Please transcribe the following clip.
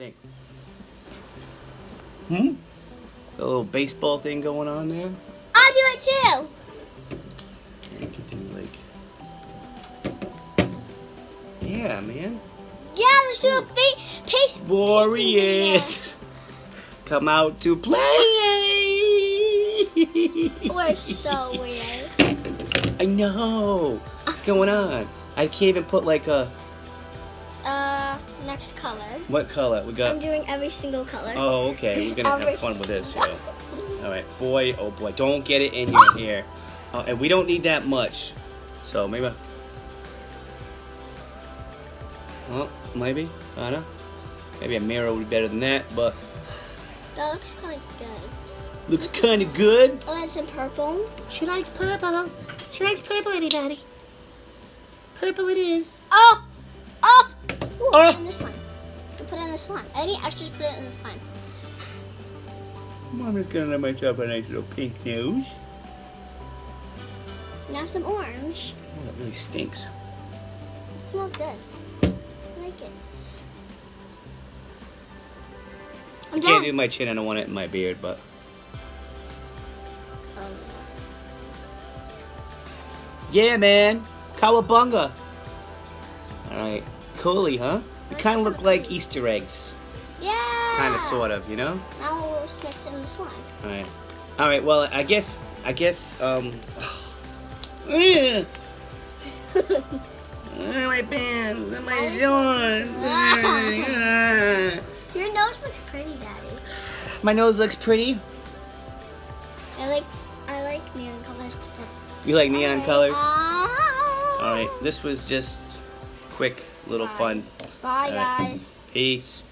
A little baseball thing going on there. I'll do it too. You can do yeah, man. Yeah, let's do a pace. Warriors, come out to play. We're so weird. I know. What's going on? I can't even put like a. Next color. What color? We got. I'm doing every single color. Oh, okay. We're gonna have fun with this here. All right, boy. Oh boy, don't get it in your hair. And we don't need that much. So maybe. Well, maybe. I don't know. Maybe a mirror would be better than that, but. That looks kind of good. Looks kind of good. Oh, it's in purple. She likes purple. She likes purple, everybody. Purple it is. Oh! Oh! Ooh, Oh. put it in the slime. Put it in the slime. Any extras, put it in the slime. I'm just gonna let myself a nice little pink nose. Now some orange. Oh, that really stinks. It smells good. I like it. I'm I can't done. do my chin. I don't want it in my beard, but. Yeah, man. Cowabunga. Alright. Coolly, huh? They kind of look like Easter eggs. Yeah! Kind of, sort of, you know? Now we'll just mix it in the slime. Alright. Alright, well, I guess, my pants. My shorts. Your nose looks pretty, Daddy. My nose looks pretty. I like neon colors. You like neon colors? Ah. Alright, this was just quick little fun. Bye, All right. guys. Peace.